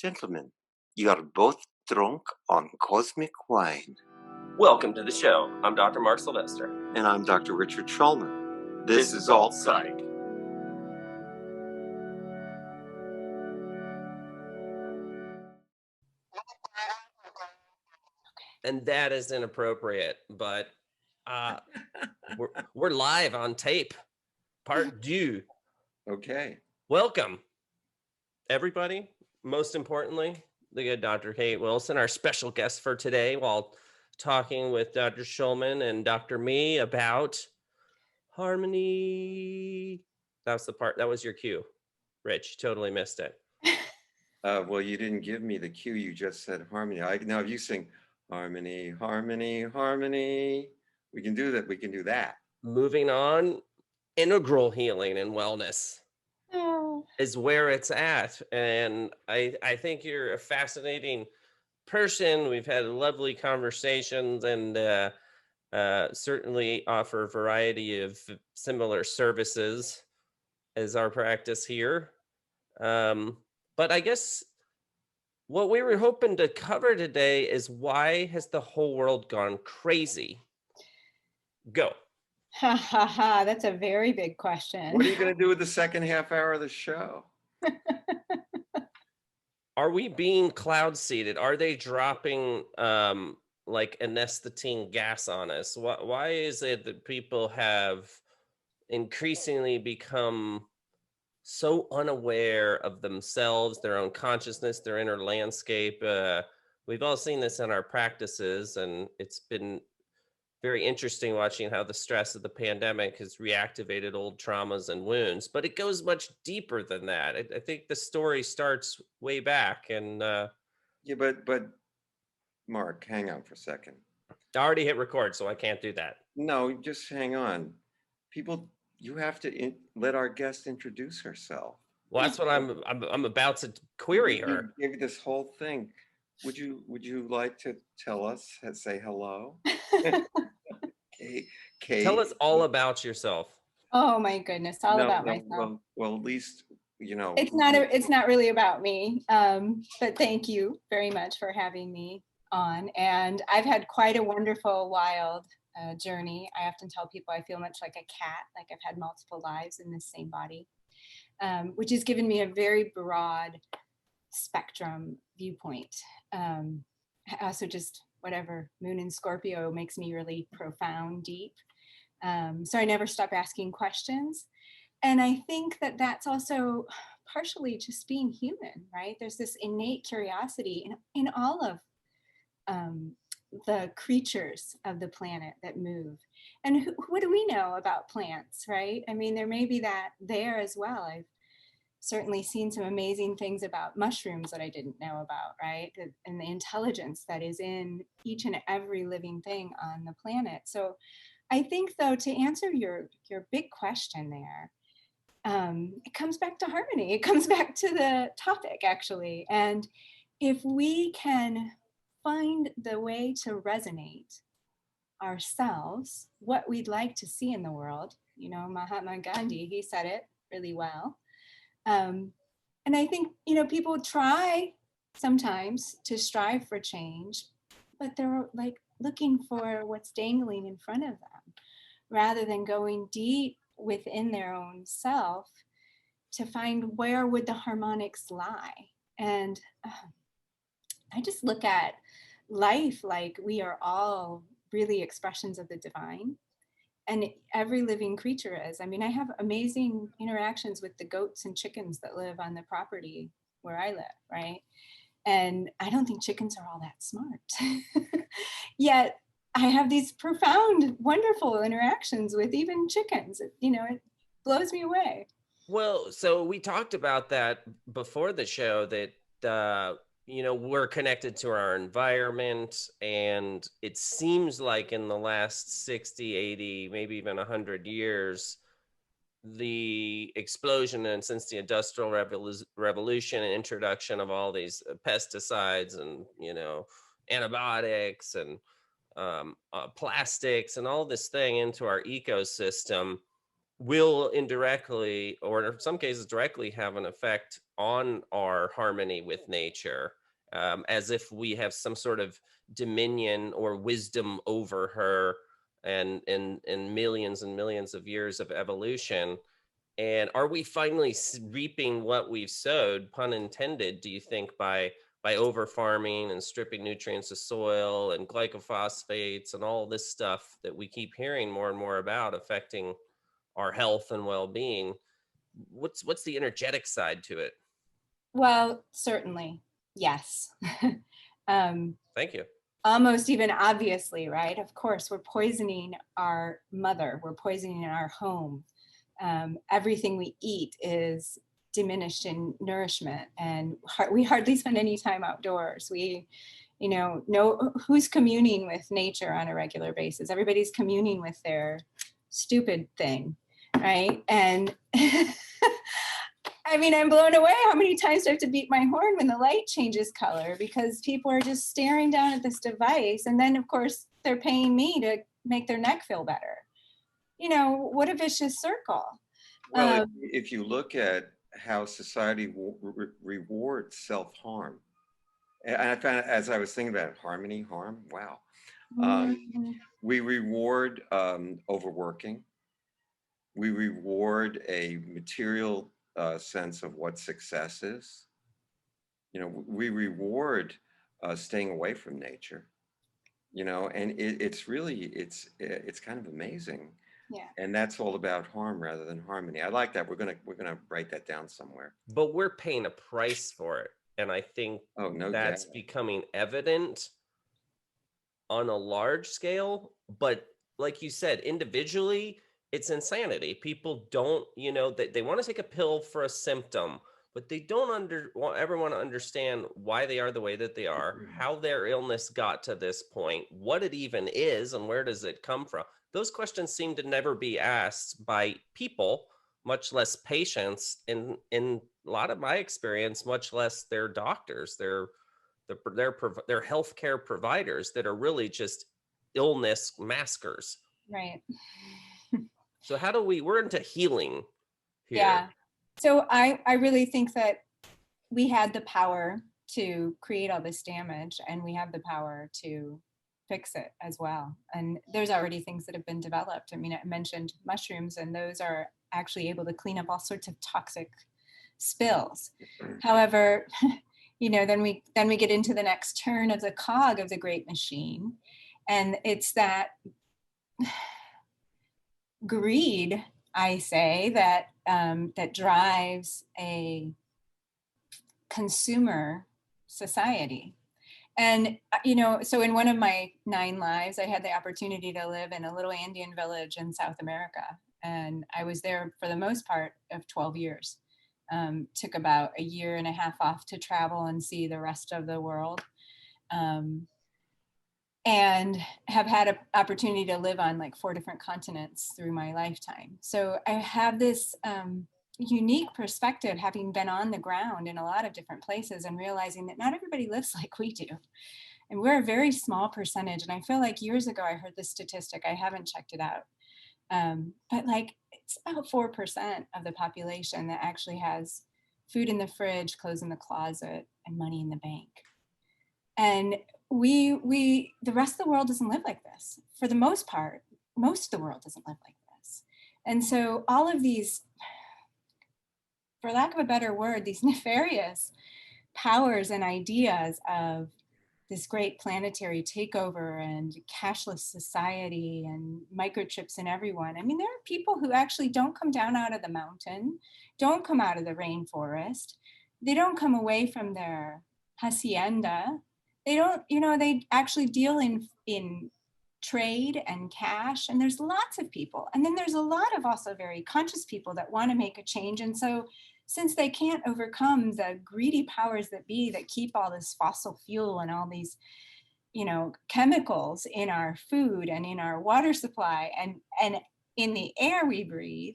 Gentlemen, you are both drunk on cosmic wine. Welcome to the show. I'm Dr. Mark Sylvester. And I'm Dr. Richard Schulman. This is Alt Psych. And that is inappropriate, but we're live on tape. Part 2. Okay. Welcome, everybody. Most importantly, the good Dr. Kate Wilson, our special guest for today, while talking with Dr. Schulman and Dr. Me about harmony. That was your cue. Rich, totally missed it. Well, you didn't give me the cue. You just said harmony. Now, if you sing harmony, harmony, harmony, we can do that. We can do that. Moving on, integral healing and wellness is where it's at. And I think you're a fascinating person. We've had lovely conversations and certainly offer a variety of similar services as our practice here. But I guess what we were hoping to cover today is, why has the whole world gone crazy? Go. Ha ha ha, that's a very big question. What are you going to do with the second half hour of the show? Are we being cloud seeded? Are they dropping like anesthetine gas on us? Why is it that people have increasingly become so unaware of themselves, their own consciousness, their inner landscape? We've all seen this in our practices, and it's been very interesting watching how the stress of the pandemic has reactivated old traumas and wounds, but it goes much deeper than that. I think the story starts way back. And yeah, but Mark, hang on for a second. I already hit record, so I can't do that. No, just hang on. People, you have to let our guest introduce herself. Well, that's what I'm about to query her. Maybe this whole thing. Would you like to tell us? Say hello. Kate. Tell us all about yourself. Oh my goodness, about myself. Well, at least it's not really about me. But thank you very much for having me on. And I've had quite a wonderful, wild journey. I often tell people I feel much like a cat, like I've had multiple lives in this same body, which has given me a very broad spectrum viewpoint. Also, just whatever Moon in Scorpio makes me really profound, deep. So I never stop asking questions. And I think that that's also partially just being human, right? There's this innate curiosity in all of the creatures of the planet that move. And what do we know about plants, right? I mean, there may be that there as well. I've certainly seen some amazing things about mushrooms that I didn't know about, right? And the intelligence that is in each and every living thing on the planet. So I think, though, to answer your big question there, it comes back to harmony. It comes back to the topic, actually. And if we can find the way to resonate ourselves, what we'd like to see in the world, Mahatma Gandhi, he said it really well. And I think, people try sometimes to strive for change, but they're like looking for what's dangling in front of them, rather than going deep within their own self to find where would the harmonics lie. And I just look at life like we are all really expressions of the divine. And every living creature is. I mean, I have amazing interactions with the goats and chickens that live on the property where I live, right? And I don't think chickens are all that smart. Yet I have these profound, wonderful interactions with even chickens. It blows me away. Well, so we talked about that before the show, that we're connected to our environment, and it seems like in the last 60, 80, maybe even 100 years, the explosion, and since the Industrial Revolution and introduction of all these pesticides and antibiotics and plastics and all this thing into our ecosystem, will indirectly, or in some cases directly, have an effect on our harmony with nature, as if we have some sort of dominion or wisdom over her, and millions and millions of years of evolution. And are we finally reaping what we've sowed, pun intended, do you think, by over farming and stripping nutrients of soil and glycophosphates and all this stuff that we keep hearing more and more about affecting our health and well-being? What's the energetic side to it? Well, certainly, yes. Thank you. Almost even obviously, right? Of course, we're poisoning our mother, we're poisoning our home. Everything we eat is diminished in nourishment, and we hardly spend any time outdoors. We, know who's communing with nature on a regular basis. Everybody's communing with their stupid thing, right? And I mean, I'm blown away how many times I have to beat my horn when the light changes color, because people are just staring down at this device. And then, of course, they're paying me to make their neck feel better. What a vicious circle. Well, if you look at how society rewards self-harm, and I found, as I was thinking about it, harmony, harm, wow. We reward overworking. We reward a material sense of what success is. We reward staying away from nature. And it's really, it's kind of amazing. Yeah. And that's all about harm rather than harmony. I like that. We're gonna write that down somewhere. But we're paying a price for it, and I think that's becoming evident on a large scale. But like you said, individually, it's insanity. People don't, they want to take a pill for a symptom, but they don't ever want to understand why they are the way that they are, how their illness got to this point, what it even is, and where does it come from. Those questions seem to never be asked by people, much less patients, in a lot of my experience, much less their doctors, their healthcare providers that are really just illness maskers. Right. So how do we're into healing here. Yeah. So I really think that we had the power to create all this damage, and we have the power to fix it as well. And there's already things that have been developed. I mean, I mentioned mushrooms, and those are actually able to clean up all sorts of toxic spills. However, then we get into the next turn of the cog of the great machine, and it's that greed, I say, that that drives a consumer society. And so in one of my 9 lives, I had the opportunity to live in a little Indian village in South America, and I was there for the most part of 12 years. Took about a year and a half off to travel and see the rest of the world, and have had an opportunity to live on like 4 different continents through my lifetime. So I have this unique perspective, having been on the ground in a lot of different places and realizing that not everybody lives like we do. And we're a very small percentage. And I feel like years ago, I heard this statistic, I haven't checked it out. But like it's about 4% of the population that actually has food in the fridge, clothes in the closet, and money in the bank. And the rest of the world doesn't live like this. For the most part, most of the world doesn't live like this. And so all of these, for lack of a better word, these nefarious powers and ideas of this great planetary takeover and cashless society and microchips in everyone. I mean, there are people who actually don't come down out of the mountain, don't come out of the rainforest. They don't come away from their hacienda. They don't, they actually deal in trade and cash. And there's lots of people. And then there's a lot of also very conscious people that want to make a change. And so since they can't overcome the greedy powers that be that keep all this fossil fuel and all these, chemicals in our food and in our water supply and in the air we breathe,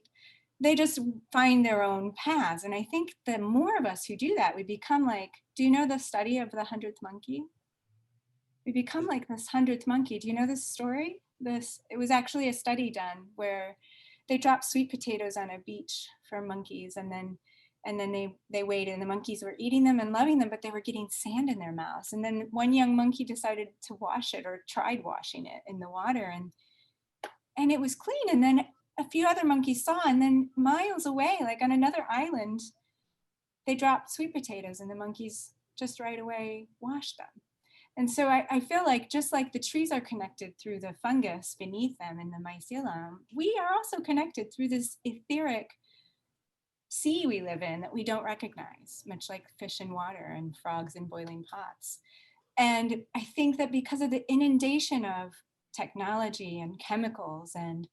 they just find their own paths. And I think the more of us who do that, we become like, do you know the study of the 100th monkey? We become like this 100th monkey. Do you know this story? It was actually a study done where they dropped sweet potatoes on a beach for monkeys, and then they waited, and the monkeys were eating them and loving them, but they were getting sand in their mouths. And then one young monkey decided to wash it, or tried washing it in the water, and it was clean. And then a few other monkeys saw, and then miles away, like on another island, they dropped sweet potatoes, and the monkeys just right away washed them. And so I feel like, just like the trees are connected through the fungus beneath them in the mycelium, we are also connected through this etheric sea we live in that we don't recognize, much like fish in water and frogs in boiling pots. And I think that because of the inundation of technology and chemicals and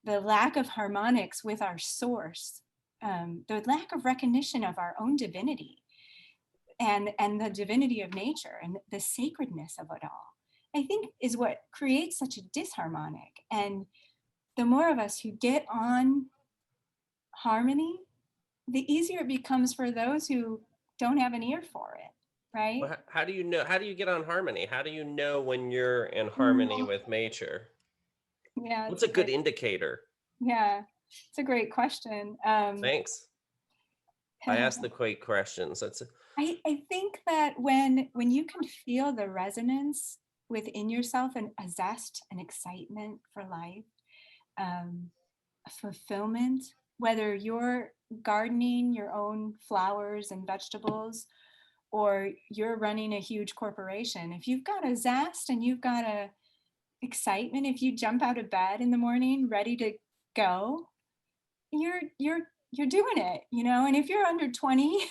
the lack of harmonics with our source, the lack of recognition of our own divinity and the divinity of nature and the sacredness of it all, I think is what creates such a disharmonic. And the more of us who get on harmony, the easier it becomes for those who don't have an ear for it, right? Well, how do you know? How do you get on harmony? How do you know when you're in harmony with nature? Yeah, What's a good indicator? Yeah, it's a great question. Thanks. I asked the great questions. That's. I think that when you can feel the resonance within yourself, and a zest, an excitement for life, a fulfillment, whether you're gardening your own flowers and vegetables, or you're running a huge corporation, if you've got a zest and you've got a excitement, if you jump out of bed in the morning ready to go, you're doing it, you know. And if you're under 20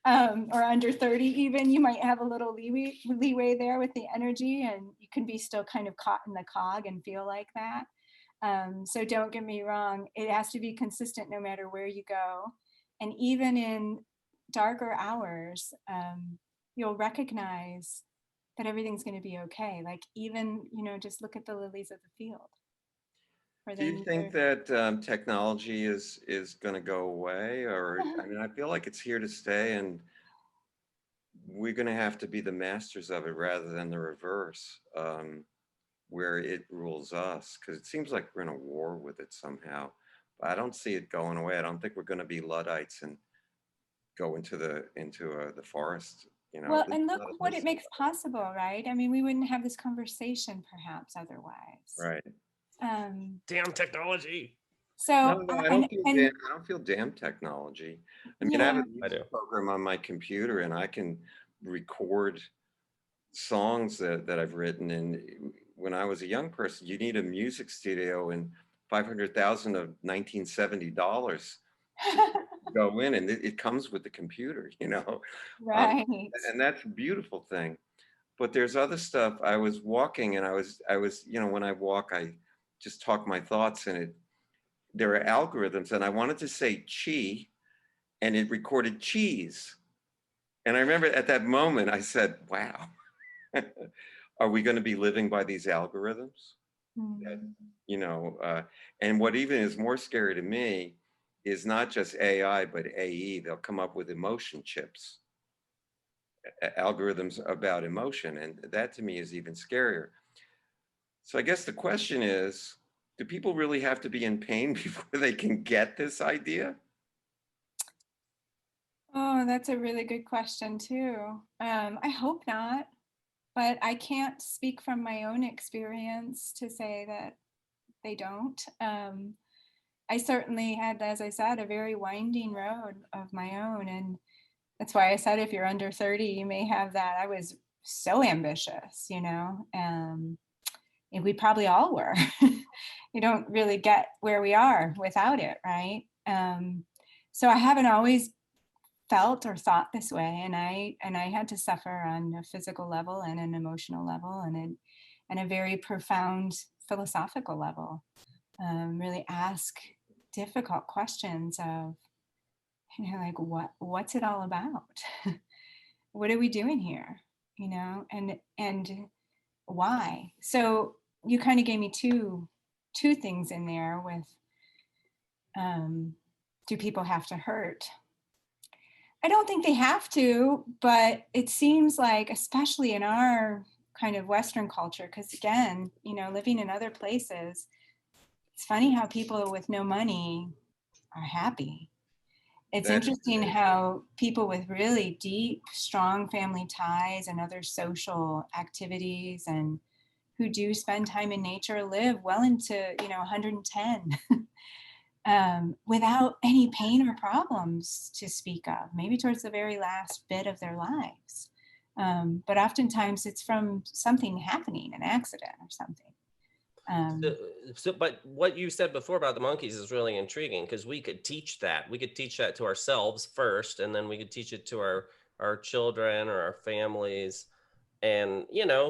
or under 30 even, you might have a little leeway there with the energy, and you can be still kind of caught in the cog and feel like that. So don't get me wrong, it has to be consistent no matter where you go. And even in darker hours, you'll recognize that everything's going to be okay. Like, even, you know, just look at the lilies of the field. Do you think that technology is going to go away? Or, I mean, I feel like it's here to stay, and we're going to have to be the masters of it rather than the reverse, where it rules us, because it seems like we're in a war with it somehow. But I don't see it going away. I don't think we're going to be Luddites and go into the forest. You know, well, and look what it makes possible, right? I mean, we wouldn't have this conversation perhaps otherwise. Right. Damn technology. So no, I don't feel damn technology. I mean, I have a music program on my computer, and I can record songs that I've written. And when I was a young person, you need a music studio and $500,000 of $1970 go in, and it comes with the computer, you know. Right. And that's a beautiful thing. But there's other stuff. I was walking, and I was, you know, when I walk, I just talk my thoughts, and there are algorithms, and I wanted to say chi, and it recorded cheese. And I remember at that moment I said, wow, are we going to be living by these algorithms? That, you know, and what even is more scary to me is not just AI, but AE. They'll come up with emotion chips, algorithms about emotion. And that to me is even scarier. So I guess the question is, do people really have to be in pain before they can get this idea? Oh, that's a really good question too. I hope not, but I can't speak from my own experience to say that they don't. I certainly had, as I said, a very winding road of my own. And that's why I said, if you're under 30, you may have that. I was so ambitious, you know, and we probably all were. You don't really get where we are without it, right? So I haven't always felt or thought this way, and I had to suffer on a physical level and an emotional level and a very profound philosophical level. Really ask difficult questions of, you know, like, what's it all about? What are we doing here? You know, and why? So you kind of gave me two things in there with, do people have to hurt? I don't think they have to, but it seems like, especially in our kind of Western culture, because again, you know, living in other places, it's funny how people with no money are happy. It's That is interesting amazing. how people with really deep, strong family ties and other social activities and who do spend time in nature live well into, 110 without any pain or problems to speak of, maybe towards the very last bit of their lives. But oftentimes it's from something happening, an accident or something. So, but what you said before about the monkeys is really intriguing, because we could teach that. We could teach that to ourselves first, and then we could teach it to our children or our families. And,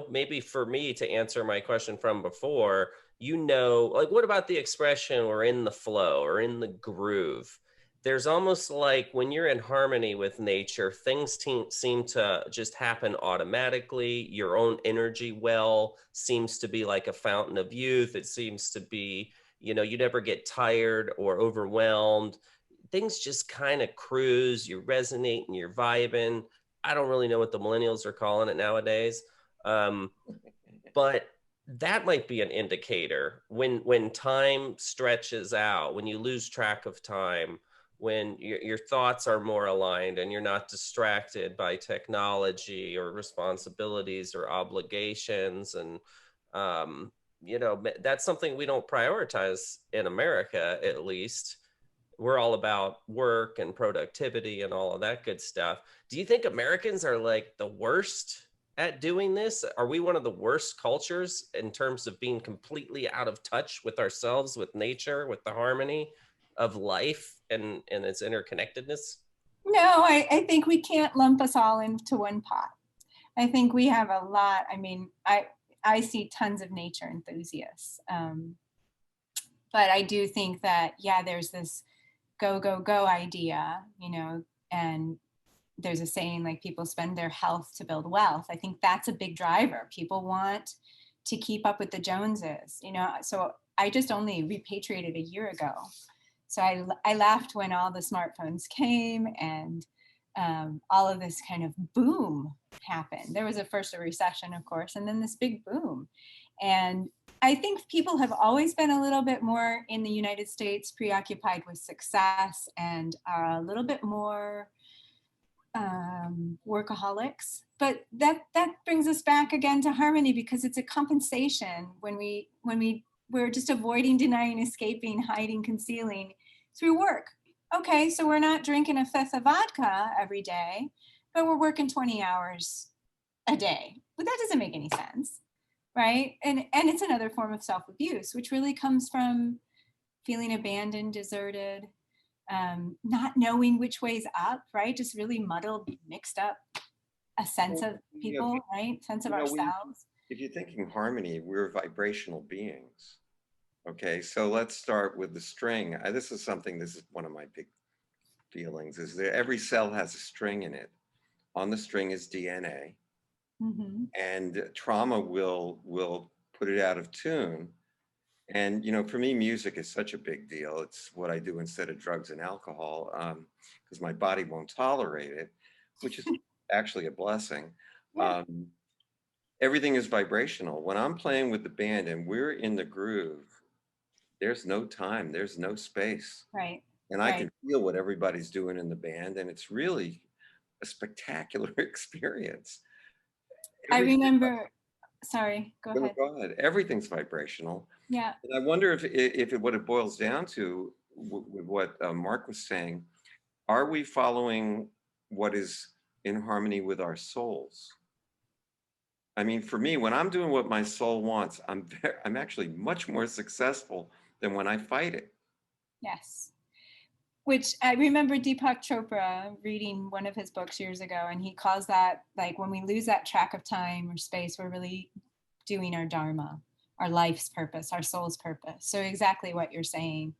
maybe for me to answer my question from before, like, what about the expression "we're in the flow" or "in the groove"? There's almost like when you're in harmony with nature, things seem to just happen automatically. Your own energy well seems to be like a fountain of youth. It seems to be, you never get tired or overwhelmed. Things just kind of cruise, you resonate and you're vibing. I don't really know what the millennials are calling it nowadays. But that might be an indicator when time stretches out, when you lose track of time, when your thoughts are more aligned and you're not distracted by technology or responsibilities or obligations. And that's something we don't prioritize in America. At least we're all about work and productivity and all of that good stuff. Do you think Americans are like the worst at doing this? Are we one of the worst cultures in terms of being completely out of touch with ourselves, with nature, with the harmony of life and its interconnectedness? No, I think we can't lump us all into one pot. I think we have a lot. I mean, I see tons of nature enthusiasts. But I do think that, yeah, there's this go, go, go idea, and there's a saying like people spend their health to build wealth. I think that's a big driver. People want to keep up with the Joneses, So I just only repatriated a year ago. So I laughed when all the smartphones came and all of this kind of boom happened. There was first a recession, of course, and then this big boom. And I think people have always been a little bit more in the United States preoccupied with success and are a little bit more workaholics. But that brings us back again to harmony, because it's a compensation when we're just avoiding, denying, escaping, hiding, concealing through work. Okay, so we're not drinking a fifth of vodka every day, but we're working 20 hours a day. But that doesn't make any sense, right? And it's another form of self-abuse, which really comes from feeling abandoned, deserted, not knowing which way's up, right? Just really muddled, mixed up a sense of people, right? Sense of ourselves. If you're thinking harmony, we're vibrational beings. Okay, so let's start with the string. This is one of my big feelings, is that every cell has a string in it. On the string is DNA, and trauma will put it out of tune. And for me, music is such a big deal. It's what I do instead of drugs and alcohol, because my body won't tolerate it, which is actually a blessing. Yeah. Everything is vibrational. When I'm playing with the band and we're in the groove, there's no time, there's no space. Right. And I can feel what everybody's doing in the band, and it's really a spectacular experience. I remember, sorry, go ahead. Go ahead. Everything's vibrational. Yeah. And I wonder if what it boils down to, with what Mark was saying, are we following what is in harmony with our souls? I mean, for me, when I'm doing what my soul wants, I'm actually much more successful than when I fight it. Yes. Which I remember Deepak Chopra reading one of his books years ago, and he calls that, like, when we lose that track of time or space, we're really doing our dharma, our life's purpose, our soul's purpose. So exactly what you're saying.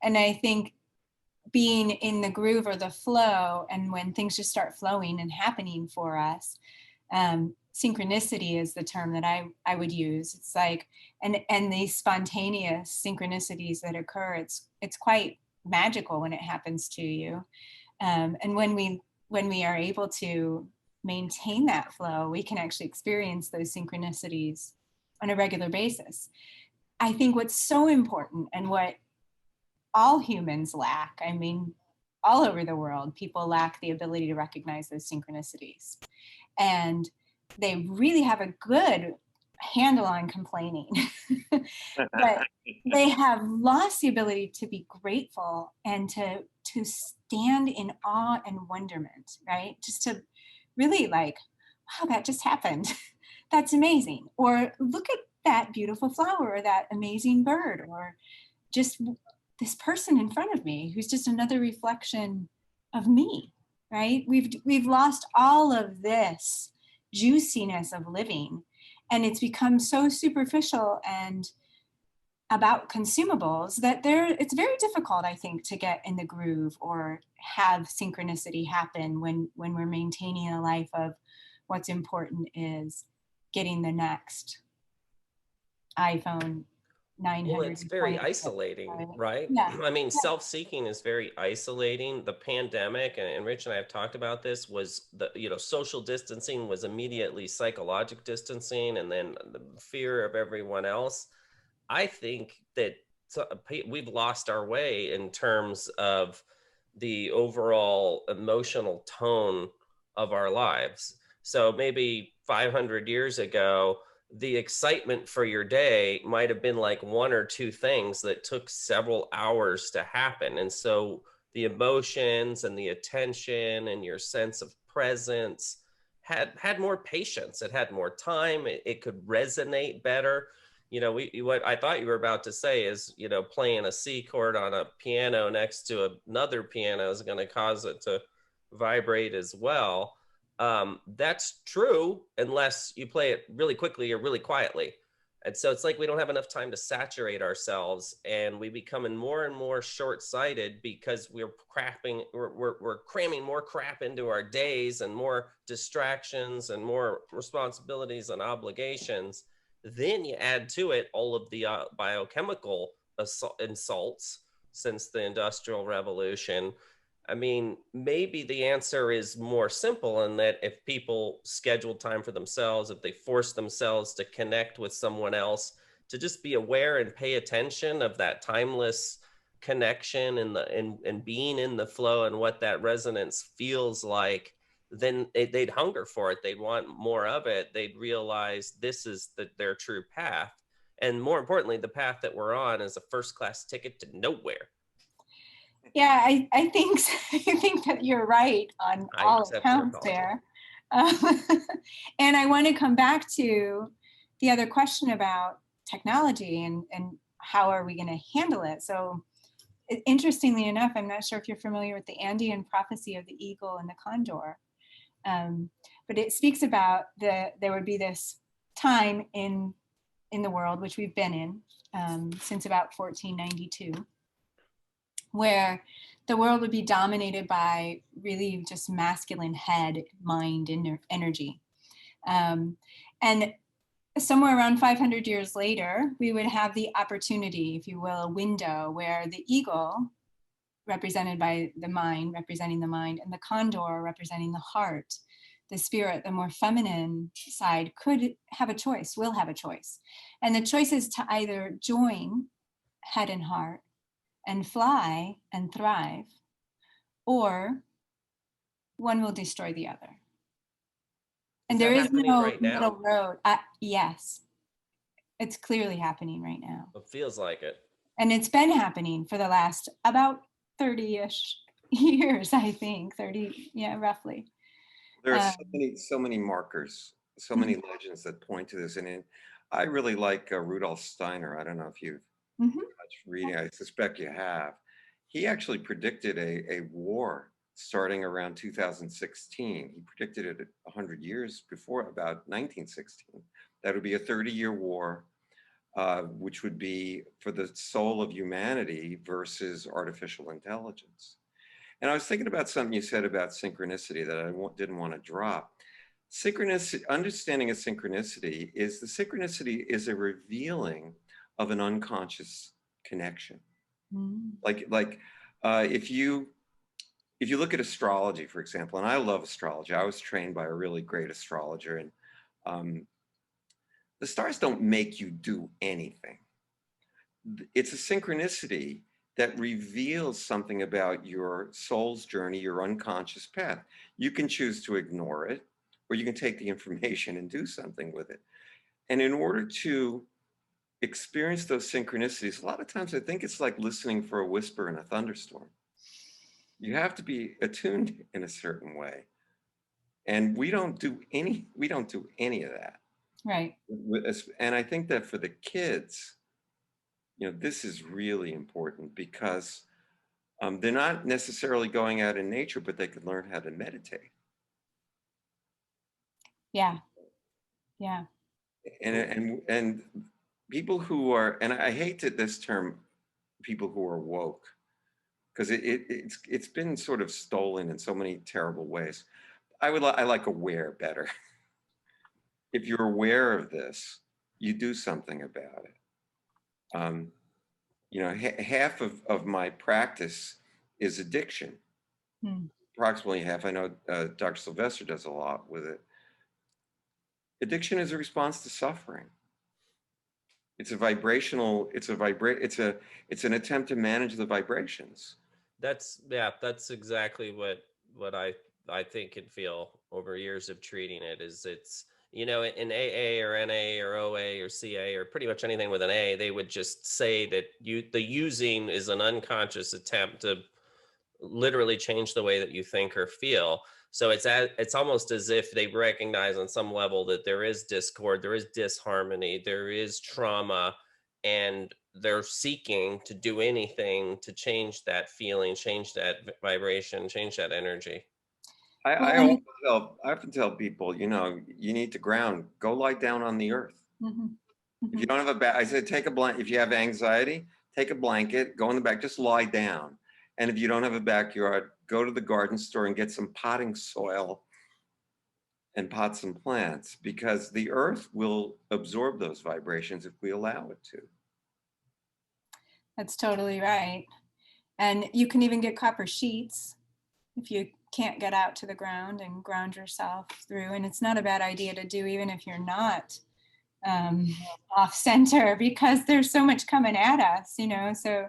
And I think being in the groove or the flow, and when things just start flowing and happening for us, synchronicity is the term that I would use. It's like, and these spontaneous synchronicities that occur, it's quite magical when it happens to you. And when we are able to maintain that flow, we can actually experience those synchronicities on a regular basis. I think what's so important and what all humans lack, I mean, all over the world, people lack the ability to recognize those synchronicities. And they really have a good handle on complaining, but they have lost the ability to be grateful and to stand in awe and wonderment, right? Just to really like, wow, that just happened. That's amazing. Or look at that beautiful flower or that amazing bird, or just this person in front of me who's just another reflection of me, right? We've lost all of this juiciness of living, and it's become so superficial and about consumables that it's very difficult, I think, to get in the groove or have synchronicity happen when we're maintaining a life of what's important is getting the next iPhone 900. Well, it's very isolating, right? Yeah. I mean, self-seeking is very isolating. The pandemic, and Rich and I have talked about this, was social distancing was immediately psychological distancing, and then the fear of everyone else. I think that we've lost our way in terms of the overall emotional tone of our lives. So maybe 500 years ago, the excitement for your day might have been like one or two things that took several hours to happen. And so the emotions and the attention and your sense of presence had more patience. It had more time. It could resonate better. What I thought you were about to say is, playing a C chord on a piano next to another piano is going to cause it to vibrate as well. That's true unless you play it really quickly or really quietly. And so it's like we don't have enough time to saturate ourselves, and we becoming more and more short-sighted because we're cramming more crap into our days and more distractions and more responsibilities and obligations. Then you add to it all of the biochemical insults since the Industrial Revolution. I mean, maybe the answer is more simple in that if people schedule time for themselves, if they force themselves to connect with someone else, to just be aware and pay attention of that timeless connection and being in the flow and what that resonance feels like, then they'd hunger for it. They'd want more of it. They'd realize this is their true path. And more importantly, the path that we're on is a first-class ticket to nowhere. Yeah, I think I think that you're right on all accounts there. And I want to come back to the other question about technology and how are we going to handle it. So interestingly enough, I'm not sure if you're familiar with the Andean prophecy of the eagle and the condor, but it speaks about there would be this time in the world, which we've been in since about 1492, where the world would be dominated by really just masculine head, mind, and energy. And somewhere around 500 years later, we would have the opportunity, if you will, a window where the eagle, represented by the mind, representing the mind, and the condor, representing the heart, the spirit, the more feminine side, could have a choice, will have a choice. And the choice is to either join head and heart and fly and thrive, or one will destroy the other. And there is no middle road. Yes, it's clearly happening right now. It feels like it. And it's been happening for the last about 30-ish years, I think, 30, yeah, roughly. There are so many markers, so many legends that point to this. And I really like Rudolf Steiner. I don't know if you've much reading. I suspect you have. He actually predicted a war starting around 2016. He predicted it 100 years before, about 1916. That would be a 30-year war, which would be for the soul of humanity versus artificial intelligence. And I was thinking about something you said about synchronicity that I didn't want to drop. Synchronicity, understanding of synchronicity is a revealing of an unconscious connection. Like if you look at astrology, for example, and I love astrology. I was trained by a really great astrologer, and the stars don't make you do anything. it's a synchronicity that reveals something about your soul's journey, your unconscious path. You can choose to ignore it, or you can take the information and do something with it. And in order to experience those synchronicities, a lot of times I think it's like listening for a whisper in a thunderstorm. You have to be attuned in a certain way. And we don't do any of that. Right. And I think that for the kids, this is really important because they're not necessarily going out in nature, but they could learn how to meditate. Yeah. Yeah. And people who are, and I hate this term, people who are woke, because it's been sort of stolen in so many terrible ways. I like aware better. If you're aware of this, you do something about it. Half of my practice is addiction. Approximately half. I know Dr. Sylvester does a lot with it. Addiction is a response to suffering. It's a vibrational, it's an attempt to manage the vibrations. That's exactly what I think and feel over years of treating it. Is it's, in AA or NA or OA or CA or pretty much anything with an A, they would just say that the using is an unconscious attempt to literally change the way that you think or feel. So it's almost as if they recognize on some level that there is discord, there is disharmony, there is trauma, and they're seeking to do anything to change that feeling, change that vibration, change that energy. I often tell people, you need to ground. Go lie down on the earth. If you don't have I said, take a blanket. If you have anxiety, take a blanket, go in the back, just lie down. And if you don't have a backyard, go to the garden store and get some potting soil and pot some plants, because the earth will absorb those vibrations if we allow it to. That's totally right. And you can even get copper sheets if you can't get out to the ground and ground yourself through. And it's not a bad idea to do, even if you're not off center, because there's so much coming at us, so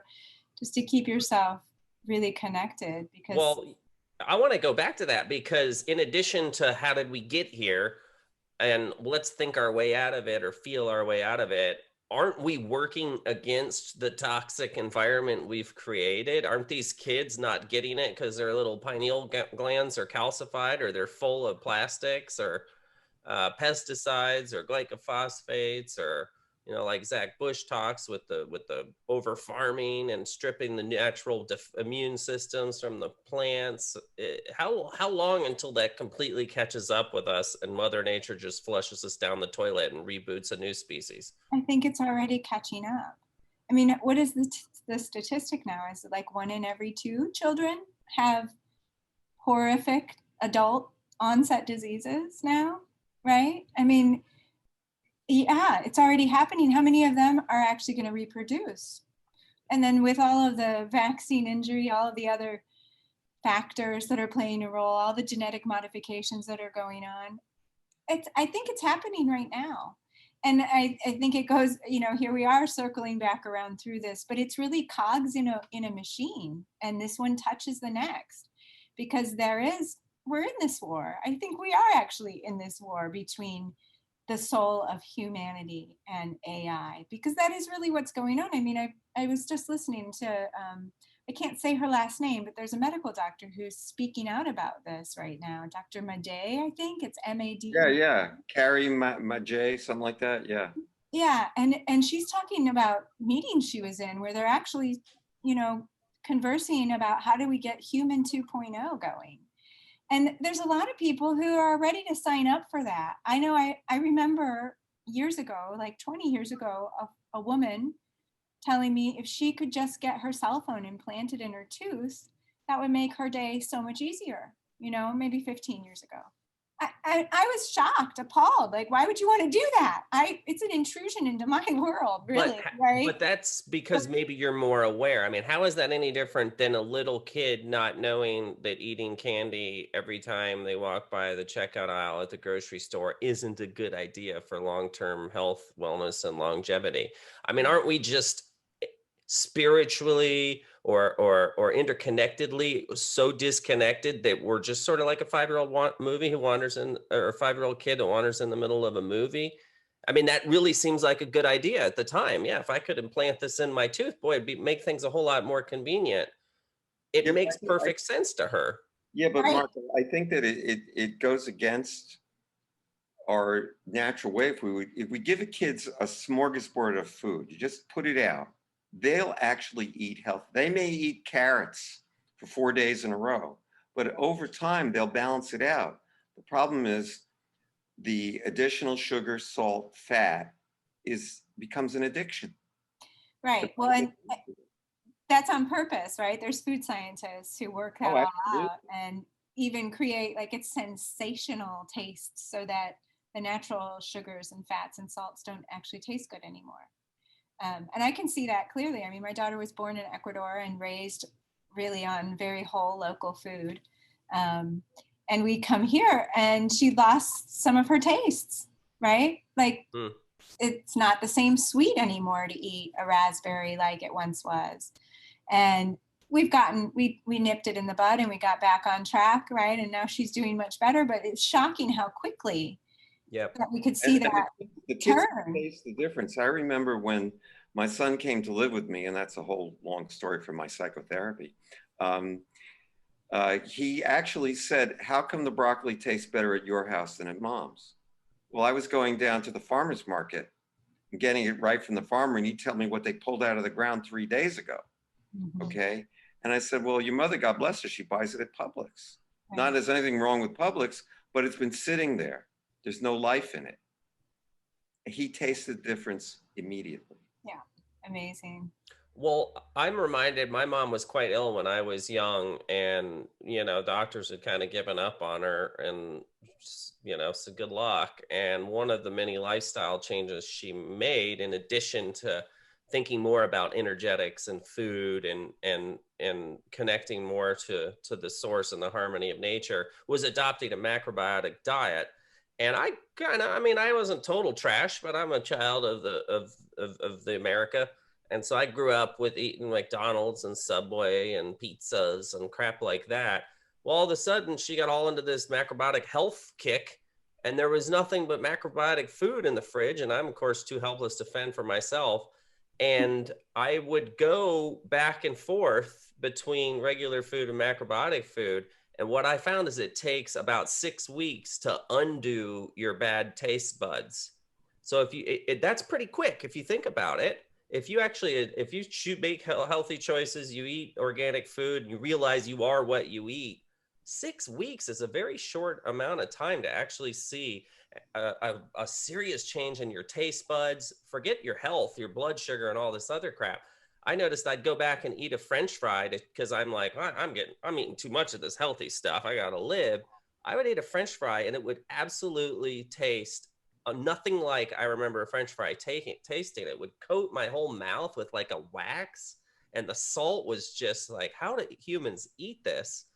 just to keep yourself really connected. Because I want to go back to that, because in addition to how did we get here, and let's think our way out of it or feel our way out of it, aren't we working against the toxic environment we've created? Aren't these kids not getting it because their little pineal glands are calcified, or they're full of plastics or pesticides or glycophosphates, or like Zach Bush talks with the over farming and stripping the natural immune systems from the plants? How long until that completely catches up with us and Mother Nature just flushes us down the toilet and reboots a new species? I think it's already catching up. I mean, what is the statistic now? Is it like 1 in every 2 children have horrific adult onset diseases now, right? I mean, yeah, it's already happening. How many of them are actually going to reproduce? And then with all of the vaccine injury, all of the other factors that are playing a role, all the genetic modifications that are going on, I think it's happening right now. And I think it goes, here we are circling back around through this, but it's really cogs in a machine, and this one touches the next, because we're in this war. I think we are actually in this war between the soul of humanity and AI, because that is really what's going on. I mean, I was just listening to, I can't say her last name, but there's a medical doctor who's speaking out about this right now. Dr. Madej, I think it's M-A-D. Yeah. Carrie Madej, something like that. Yeah. Yeah. And she's talking about meetings she was in where they're actually, conversing about how do we get human 2.0 going. And there's a lot of people who are ready to sign up for that. I know I remember years ago, like 20 years ago, a woman telling me if she could just get her cell phone implanted in her tooth, that would make her day so much easier, maybe 15 years ago. I was shocked, appalled. Like, why would you want to do that? It's an intrusion into my world, really, right? But that's because maybe you're more aware. I mean, how is that any different than a little kid not knowing that eating candy every time they walk by the checkout aisle at the grocery store isn't a good idea for long-term health, wellness, and longevity? I mean, aren't we just spiritually or interconnectedly so disconnected that we're just sort of like a 5-year-old movie who wanders in, or a 5-year-old kid that wanders in the middle of a movie. I mean, that really seems like a good idea at the time. Yeah, if I could implant this in my tooth, boy, make things a whole lot more convenient. It Yeah, makes perfect sense to her. yeah, but Right. Mark, I think that it goes against our natural way. If we give the kids a smorgasbord of food, you just put it out, they'll actually eat health. They may eat carrots for 4 days in a row, but over time they'll balance it out. The problem is the additional sugar, salt, fat becomes an addiction. Right. Well, and that's on purpose, right? There's food scientists who work that Oh, all absolutely. out and even create like it's sensational tastes so that the natural sugars and fats and salts don't actually taste good anymore. And I can see that clearly. I mean, my daughter was born in Ecuador and raised really on very whole local food. Um, and we come here and she lost some of her tastes, right? Like it's not the same sweet anymore to eat a raspberry like it once was. And we nipped it in the bud and we got back on track, right? And now she's doing much better, but it's shocking how quickly that we could see that the kids turn. taste the difference. I remember when my son came to live with me, and that's a whole long story from my psychotherapy. He actually said, "How come the broccoli tastes better at your house than at mom's?" Well, I was going down to the farmer's market and getting it right from the farmer, and he'd tell me what they pulled out of the ground 3 days ago. Mm-hmm. Okay. And I said, "Well, your mother, God bless her, she buys it at Publix. Right. Not there's anything wrong with Publix, but it's been sitting there. There's no life in it." He tasted the difference immediately. Yeah, amazing. Well, I'm reminded my mom was quite ill when I was young, and doctors had kind of given up on her, and so good luck. And one of the many lifestyle changes she made, in addition to thinking more about energetics and food and connecting more to the source and the harmony of nature, was adopting a macrobiotic diet. And I wasn't total trash, but I'm a child of the America. And so I grew up with eating McDonald's and Subway and pizzas and crap like that. Well, all of a sudden she got all into this macrobiotic health kick, and there was nothing but macrobiotic food in the fridge. And I'm of course too helpless to fend for myself. And I would go back and forth between regular food and macrobiotic food. And what I found is it takes about 6 weeks to undo your bad taste buds. So that's pretty quick if you think about it. If you make healthy choices, you eat organic food, and you realize you are what you eat, 6 weeks is a very short amount of time to actually see a serious change in your taste buds. Forget your health, your blood sugar, and all this other crap. I noticed I'd go back and eat a French fry because I'm like, I'm eating too much of this healthy stuff. I gotta live. I would eat a French fry and it would absolutely taste nothing like I remember a French fry tasting. It would coat my whole mouth with like a wax, and the salt was just like, how do humans eat this?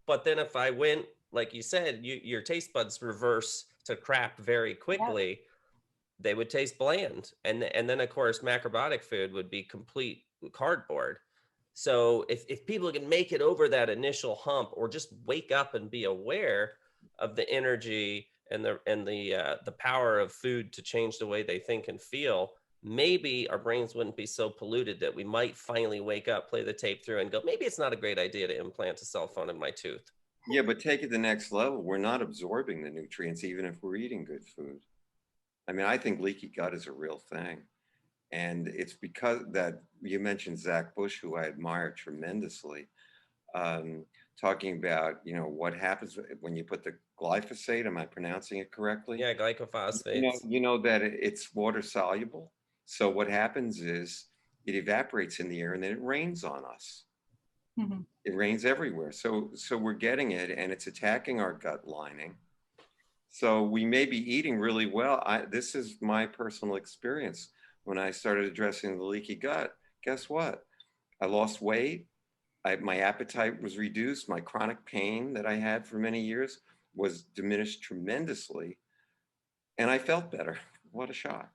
But then if I went, like you said, your taste buds reverse to crap very quickly. Yeah. They would taste bland, and then of course macrobiotic food would be complete cardboard. So if people can make it over that initial hump, or just wake up and be aware of the energy and the power of food to change the way they think and feel, maybe our brains wouldn't be so polluted that we might finally wake up, play the tape through, and go, maybe it's not a great idea to implant a cell phone in my tooth. Yeah, but take it the next level. We're not absorbing the nutrients, even if we're eating good food. I mean, I think leaky gut is a real thing. And it's because that you mentioned Zach Bush, who I admire tremendously, talking about, what happens when you put the glyphosate. Am I pronouncing it correctly? Yeah, glycophosphates. You know that it's water soluble. So what happens is it evaporates in the air and then it rains on us. Mm-hmm. It rains everywhere. So we're getting it and it's attacking our gut lining. So we may be eating really well. This is my personal experience. When I started addressing the leaky gut, guess what? I lost weight. My appetite was reduced. My chronic pain that I had for many years was diminished tremendously. And I felt better. What a shock,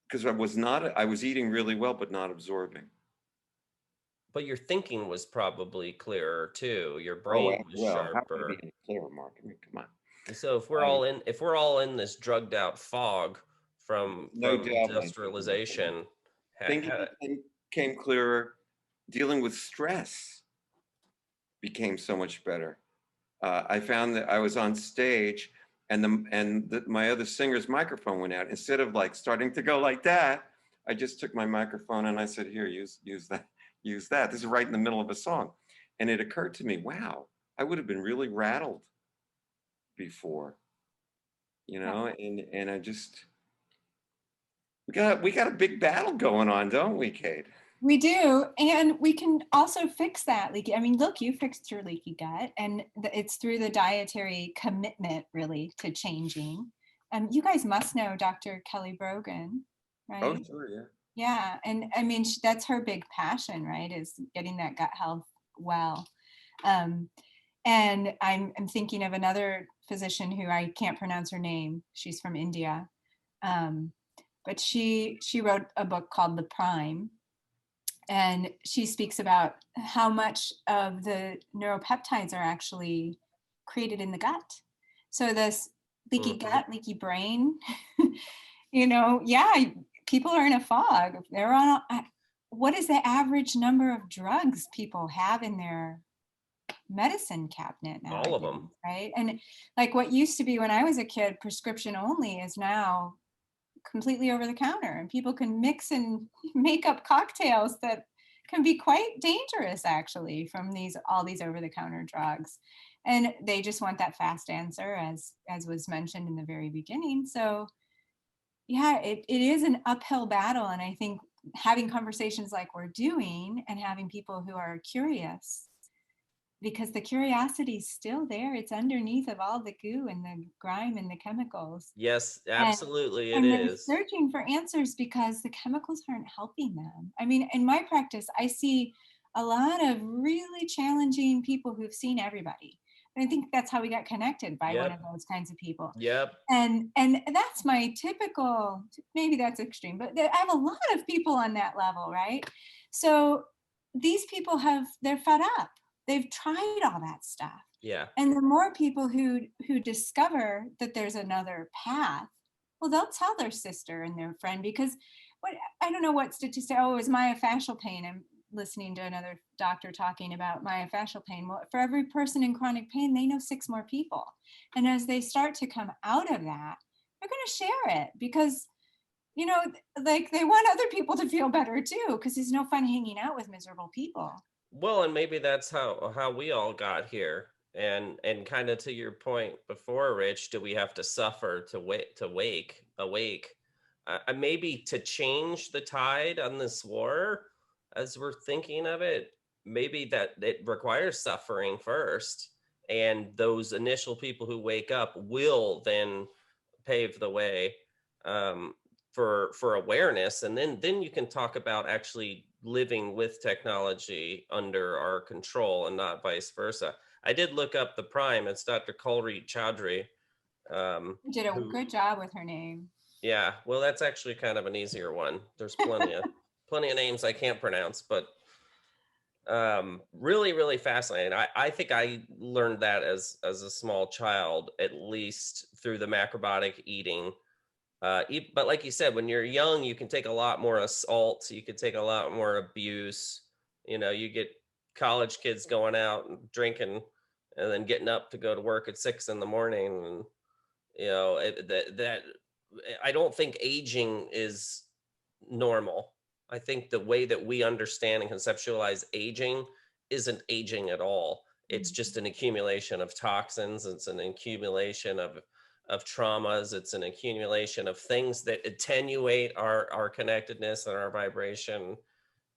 because I was eating really well, but not absorbing. But your thinking was probably clearer too. Your Oh, brain was well, how can I sharper. be any clearer, Mark? I mean, come on. So Um, if we're all in this drugged out fog no from doubt my thinking was clearer. industrialization, Thinking became clearer. Dealing with stress became so much better. I found that I was on stage and my other singer's microphone went out. Instead of like starting to go like that, I just took my microphone and I said, "Here, use that, use that." This is right in the middle of a song, and it occurred to me, wow, I would have been really rattled before, you Yeah. know, and I just we got a big battle going on, don't we, Kate? We do, and we can also fix that leaky. I mean, look, you fixed your leaky gut, and it's through the dietary commitment, really, to changing. You guys must know Dr. Kelly Brogan, Oh, right? sure, yeah. Yeah, and I mean, that's her big passion, right? Is getting that gut health well. Um, and I'm thinking of another physician who I can't pronounce her name. She's from India, um, but she wrote a book called The Prime, and she speaks about how much of the neuropeptides are actually created in the gut. So this leaky mm-hmm. gut, leaky brain, yeah, people are in a fog. They're on what is the average number of drugs people have in their medicine cabinet All of nowadays, them. right? And like what used to be when I was a kid, prescription only, is now completely over the counter, and people can mix and make up cocktails that can be quite dangerous actually from all these over the counter drugs, and they just want that fast answer, as was mentioned in the very beginning. So yeah, it is an uphill battle, and I think having conversations like we're doing and having people who are curious, because the curiosity is still there, it's underneath of all the goo and the grime and the chemicals, Yes, and absolutely it and they're is. searching for answers because the chemicals aren't helping them. I mean, in my practice, I see a lot of really challenging people who've seen everybody. And I think that's how we got connected, by one of Yep. those kinds of people. Yep. And that's my typical, maybe that's extreme, but I have a lot of people on that level, right? So these people they're fed up. They've tried all that stuff. Yeah. And the more people who discover that there's another path, well, they'll tell their sister and their friend, because I don't know what statistic. Oh, it was myofascial pain. I'm listening to another doctor talking about myofascial pain. Well, for every person in chronic pain, they know 6 more people. And as they start to come out of that, they're going to share it, because like they want other people to feel better too, because there's no fun hanging out with miserable people. Well, and maybe that's how we all got here. And kind of to your point before, Rich, do we have to suffer to awake? Maybe to change the tide on this war, as we're thinking of it, maybe that it requires suffering first, and those initial people who wake up will then pave the way, um, for awareness, and then you can talk about actually living with technology under our control and not vice versa. I did look up the Prime. It's Dr. Kulreet Chaudhry. You did a Who, good job with her name. yeah, well, that's actually kind of an easier one. There's plenty of names I can't pronounce, but really, really fascinating. I think I learned that as a small child, at least through the macrobiotic eating. But like you said, when you're young, you can take a lot more assault. You can take a lot more abuse. You get college kids going out and drinking, and then getting up to go to work at 6 in the morning. And that I don't think aging is normal. I think the way that we understand and conceptualize aging isn't aging at all. It's just an accumulation of toxins. It's an accumulation of traumas. It's an accumulation of things that attenuate our connectedness and our vibration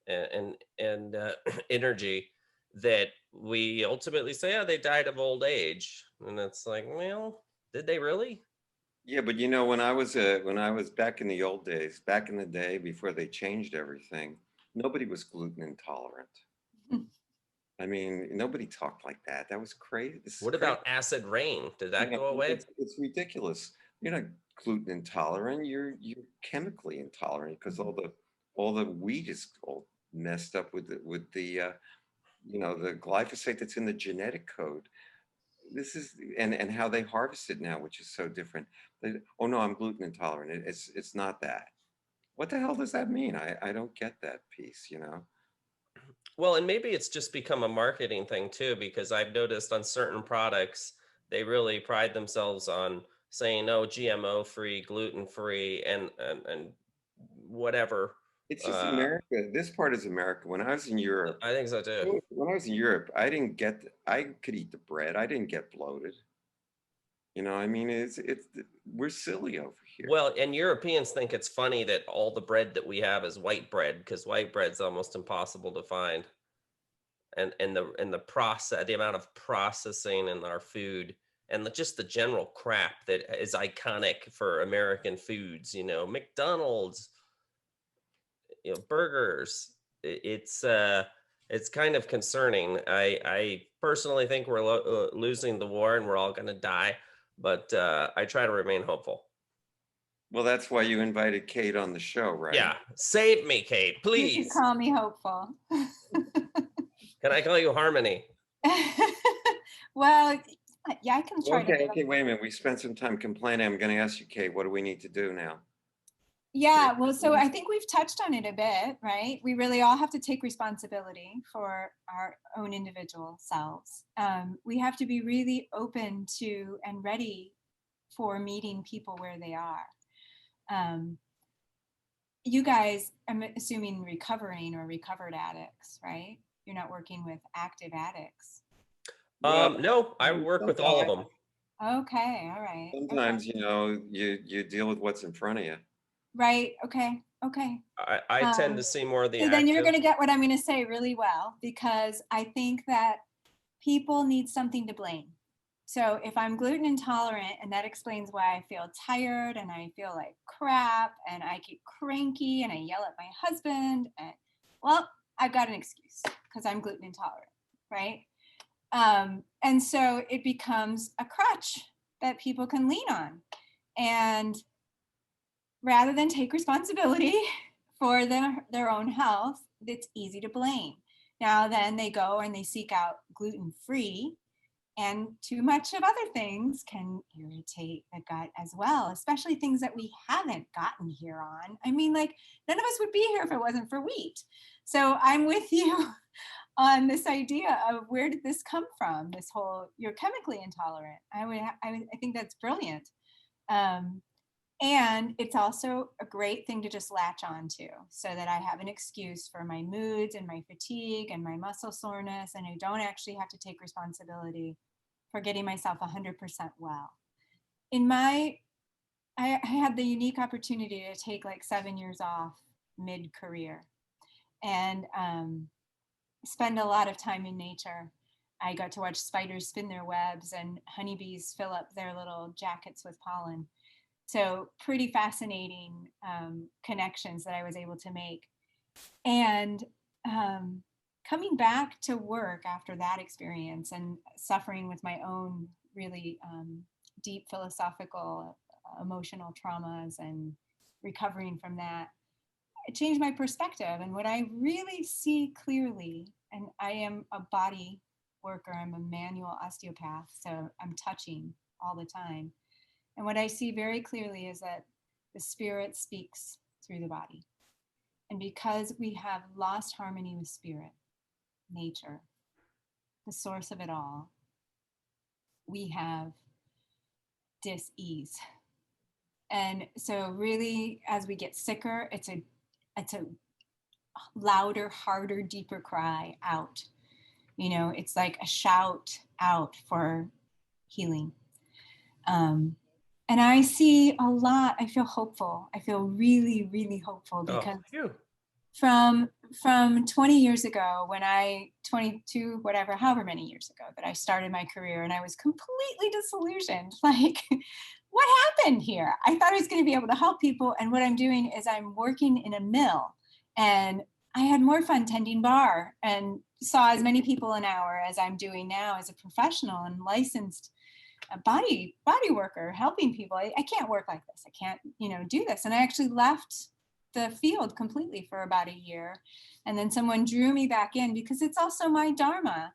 and energy, that we ultimately say, oh, they died of old age. And it's like, well, did they really? Yeah, but when I was back in the old days, back in the day before they changed everything, nobody was gluten intolerant. I mean, nobody talked like that. That was crazy. This is What crazy. about acid rain? Did that go away? It's ridiculous. gluten intolerant, you're chemically intolerant because all the wheat is all messed up with the the glyphosate that's in the genetic code. This is and how they harvest it now, which is so different. Oh no, I'm gluten intolerant. It's not that. What the hell does that mean? I don't get that piece, you know. Well, and maybe it's just become a marketing thing too, because I've noticed on certain products, they really pride themselves on saying, no, GMO free, gluten free, and whatever. It's just America. This part is America. When I was in Europe, I think so too. when I was in Europe, I could eat the bread. I didn't get bloated. You know, I mean, it's we're silly over here. Well, and Europeans think it's funny that all the bread that we have is white bread, because white bread's almost impossible to find. And the process, the amount of processing in our food, and just the general crap that is iconic for American foods, McDonald's, burgers. It's kind of concerning. I personally think we're losing the war and we're all going to die, but I try to remain hopeful. Well, that's why you invited Kate on the show, right? Yeah, save me, Kate, please. You can call me hopeful. Can I call you Harmony? Well, yeah, I can try. Okay, wait a minute. We spent some time complaining. I'm going to ask you, Kate, what do we need to do now? Yeah, well, so I think we've touched on it a bit, right? We really all have to take responsibility for our own individual selves. We have to be really open to and ready for meeting people where they are. You guys, I'm assuming recovering or recovered addicts, right? You're not working with active addicts. No, I work with all of them. Okay, all right. Sometimes, you deal with what's in front of you. Right, okay. I tend to see more of the so active. Then you're going to get what I'm going to say really well, because I think that people need something to blame. So if I'm gluten intolerant, and that explains why I feel tired and I feel like crap and I get cranky and I yell at my husband, and well, I've got an excuse because I'm gluten intolerant, right? And so it becomes a crutch that people can lean on. And rather than take responsibility for their own health, it's easy to blame. Now then they go and they seek out gluten-free, and too much of other things can irritate the gut as well, especially things that we haven't gotten here on. I mean, like, none of us would be here if it wasn't for wheat. So I'm with you on this idea of where did this come from? This whole, you're chemically intolerant. I think that's brilliant. And it's also a great thing to just latch on to, so that I have an excuse for my moods and my fatigue and my muscle soreness, and I don't actually have to take responsibility for getting myself 100% well. I had the unique opportunity to take like 7 years off mid-career and spend a lot of time in nature. I got to watch spiders spin their webs and honeybees fill up their little jackets with pollen. So pretty fascinating connections that I was able to make. And coming back to work after that experience and suffering with my own really deep philosophical, emotional traumas and recovering from that, it changed my perspective. And what I really see clearly, and I am a body worker, I'm a manual osteopath, so I'm touching all the time. And what I see very clearly is that the spirit speaks through the body. And because we have lost harmony with spirit, nature, the source of it all, we have dis-ease. And so really, as we get sicker, it's a louder, harder, deeper cry out. It's like a shout out for healing. And I see a lot. I feel hopeful. I feel really, really hopeful, because from 20 years ago, 22, whatever, however many years ago that I started my career, and I was completely disillusioned. Like, what happened here? I thought I was going to be able to help people. And what I'm doing is I'm working in a mill, and I had more fun tending bar and saw as many people an hour as I'm doing now as a professional and licensed a body worker helping people. I can't work like this. I can't, do this. And I actually left the field completely for about a year. And then someone drew me back in because it's also my dharma.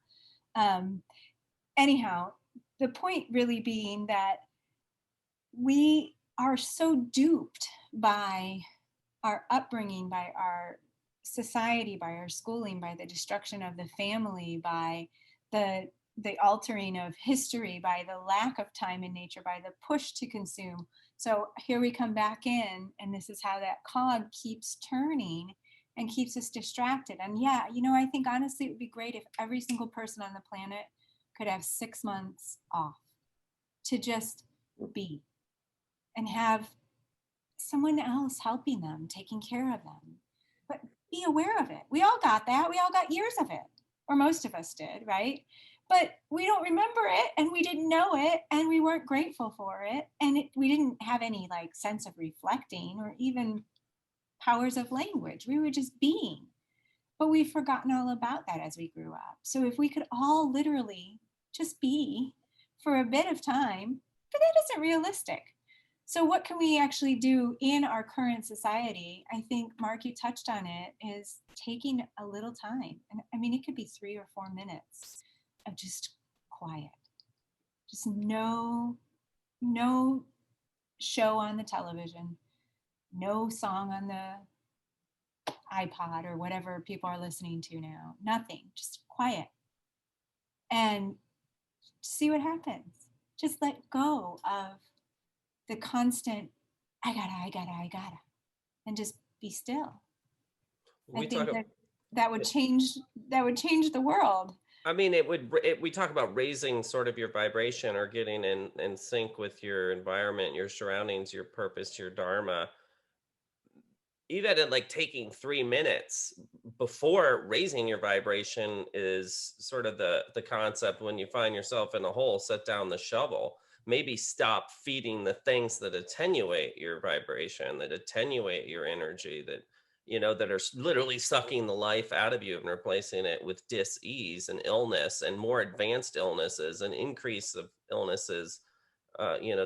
Anyhow, the point really being that we are so duped by our upbringing, by our society, by our schooling, by the destruction of the family, by the altering of history, by the lack of time in nature, by the push to consume. So here we come back in, and this is how that cog keeps turning and keeps us distracted. And yeah, I think honestly it would be great if every single person on the planet could have 6 months off to just be and have someone else helping them, taking care of them. But be aware of it. We all got that. We all got years of it, or most of us did, right? But we don't remember it, and we didn't know it, and we weren't grateful for it, and we didn't have any sense of reflecting or even powers of language. We were just being. But we've forgotten all about that as we grew up. So if we could all literally just be for a bit of time, but that isn't realistic. So what can we actually do in our current society? I think, Mark, you touched on it, is taking a little time. And I mean, it could be 3 or 4 minutes of just quiet. Just no show on the television, no song on the iPod or whatever people are listening to now. Nothing, just quiet. And see what happens. Just let go of the constant, I gotta, and just be still. I think that would change the world. I mean, we talk about raising sort of your vibration or getting in sync with your environment, your surroundings, your purpose, your dharma. Even at taking 3 minutes before raising your vibration is sort of the concept. When you find yourself in a hole, set down the shovel. Maybe stop feeding the things that attenuate your vibration, that attenuate your energy, that are literally sucking the life out of you and replacing it with dis-ease and illness and more advanced illnesses and increase of illnesses,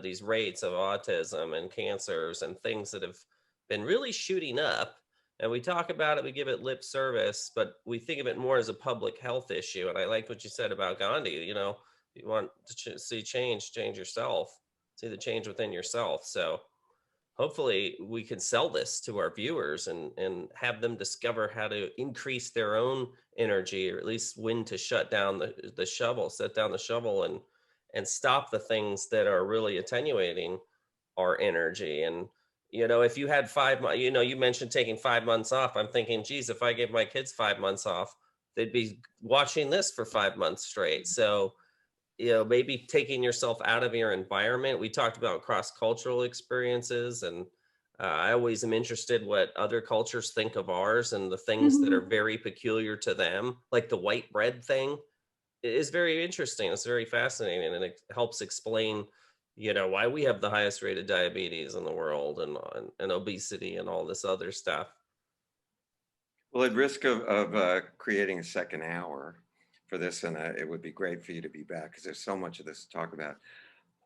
these rates of autism and cancers and things that have been really shooting up. And we talk about it, we give it lip service, but we think of it more as a public health issue. And I like what you said about Gandhi. You want to see change yourself, see the change within yourself. So hopefully we can sell this to our viewers and have them discover how to increase their own energy, or at least when to shut down the shovel, set down the shovel and stop the things that are really attenuating our energy. And if you had 5 months, you mentioned taking 5 months off. I'm thinking, geez, if I gave my kids 5 months off, they'd be watching this for 5 months straight. So, maybe taking yourself out of your environment. We talked about cross-cultural experiences, and I always am interested what other cultures think of ours and the things that are very peculiar to them, like the white bread thing is very interesting. It's very fascinating, and it helps explain why we have the highest rate of diabetes in the world and obesity and all this other stuff. Well, at risk of creating a second hour for this, and it would be great for you to be back because there's so much of this to talk about.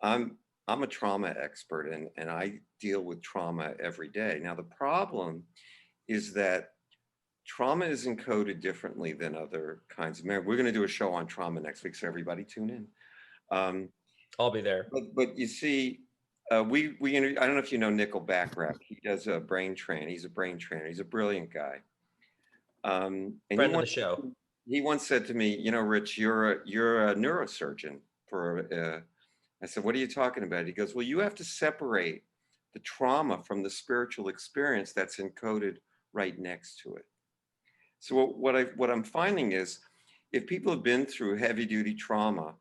I'm a trauma expert, and I deal with trauma every day. Now, the problem is that trauma is encoded differently than other kinds of memory. We're going to do a show on trauma next week, so everybody tune in. I'll be there. But you see, I don't know if you know Nickel Backrack. He does a brain train. He's a brain trainer. He's a brilliant guy. And Friend of the show. He once said to me, Rich, you're a neurosurgeon. I said, what are you talking about? He goes, well, you have to separate the trauma from the spiritual experience that's encoded right next to it. So what I'm finding is, if people have been through heavy duty trauma,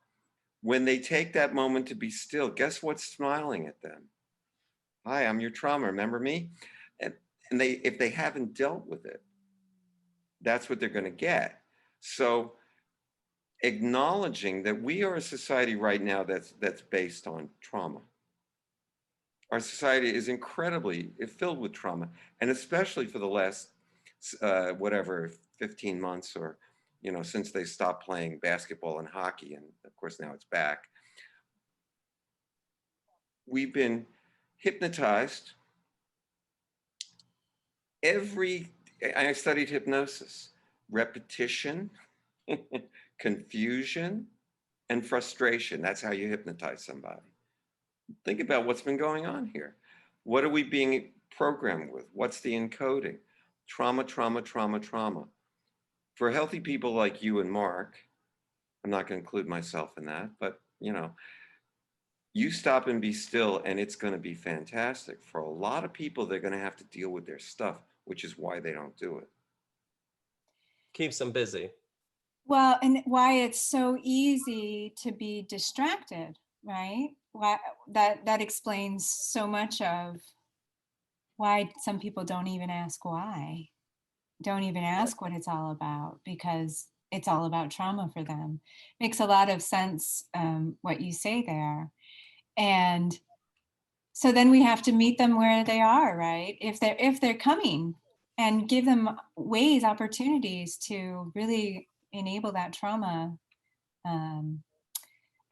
when they take that moment to be still, guess what's smiling at them? Hi, I'm your trauma. Remember me? And if they haven't dealt with it, that's what they're going to get. So acknowledging that we are a society right now that's based on trauma. Our society is incredibly filled with trauma, and especially for the last 15 months or since they stopped playing basketball and hockey, and of course now it's back. we've been hypnotized I studied hypnosis, repetition, confusion, and frustration. That's how you hypnotize somebody. Think about what's been going on here. What are we being programmed with? What's the encoding? Trauma, trauma, trauma, trauma. For healthy people like you and Mark, I'm not going to include myself in that, but you stop and be still and it's going to be fantastic. For a lot of people, they're going to have to deal with their stuff, which is why they don't do it. Keeps them busy. Well, and why it's so easy to be distracted, right? Why that explains so much of why some people don't even ask why, don't even ask what it's all about, because it's all about trauma for them. Makes a lot of sense, what you say there. And so then we have to meet them where they are, right? If they're coming, and give them ways, opportunities to really enable that trauma, an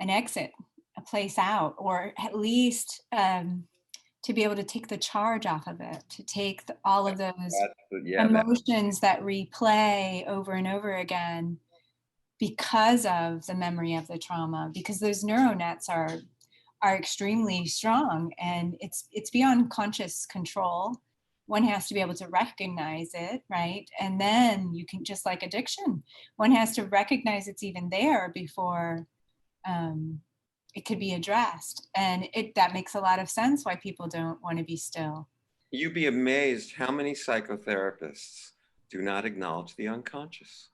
exit, a place out, or at least to be able to take the charge off of it, to take all of those emotions that replay over and over again because of the memory of the trauma, because those neural nets are extremely strong, and it's beyond conscious control. One has to be able to recognize it, right? And then you can, just like addiction, one has to recognize it's even there before it could be addressed. And that makes a lot of sense why people don't want to be still. You'd be amazed how many psychotherapists do not acknowledge the unconscious.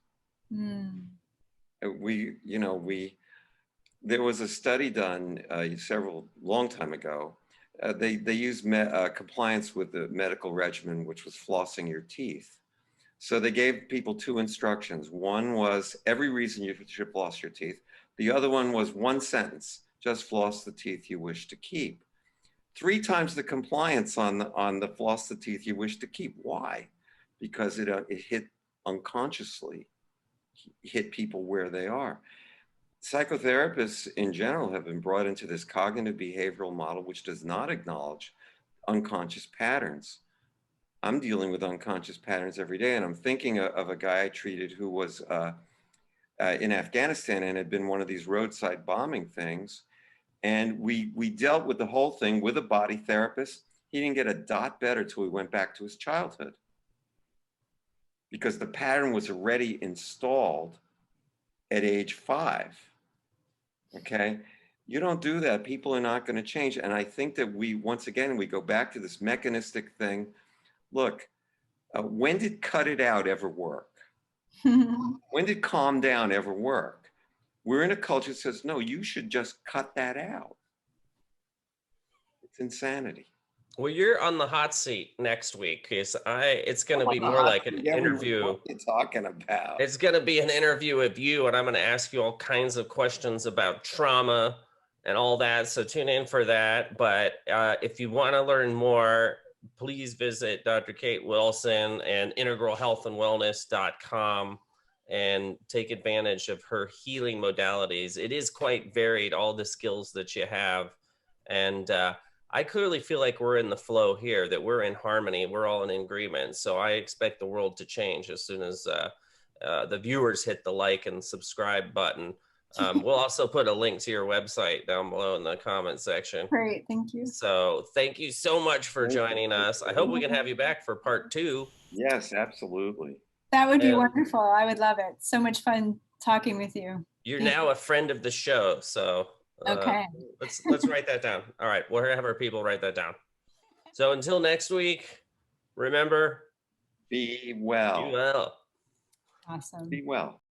There was a study done long time ago. They used compliance with the medical regimen, which was flossing your teeth. So they gave people two instructions. One was every reason you should floss your teeth. The other one was one sentence, just floss the teeth you wish to keep. 3 times the compliance on the floss the teeth you wish to keep. Why? Because it hit unconsciously, hit people where they are. Psychotherapists in general have been brought into this cognitive behavioral model, which does not acknowledge unconscious patterns. I'm dealing with unconscious patterns every day, and I'm thinking of a guy I treated who was in Afghanistan and had been one of these roadside bombing things. And we dealt with the whole thing with a body therapist. He didn't get a dot better till we went back to his childhood, because the pattern was already installed at age 5. Okay, you don't do that, people are not going to change. And I think that once again we go back to this mechanistic thing. Look, when did cut it out ever work? When did calm down ever work? We're in a culture that says, no, you should just cut that out. It's insanity. Well, you're on the hot seat next week, because it's going to be more like an interview. What are you talking about? It's going to be an interview of you, and I'm going to ask you all kinds of questions about trauma and all that. So tune in for that. But if you want to learn more, please visit Dr. Kate Wilson and integralhealthandwellness.com and take advantage of her healing modalities. It is quite varied, all the skills that you have. And I clearly feel like we're in the flow here, that we're in harmony. We're all in agreement. So I expect the world to change as soon as the viewers hit the like and subscribe button. We'll also put a link to your website down below in the comment section. Great, thank you. So thank you so much for joining us. I hope we can have you back for part 2. Yes, absolutely. That would be wonderful. I would love it. So much fun talking with you. You're now a friend of the show, so okay. Let's write that down. All right, we'll have our people write that down. So until next week, remember, be well. Be well. Awesome. Be well.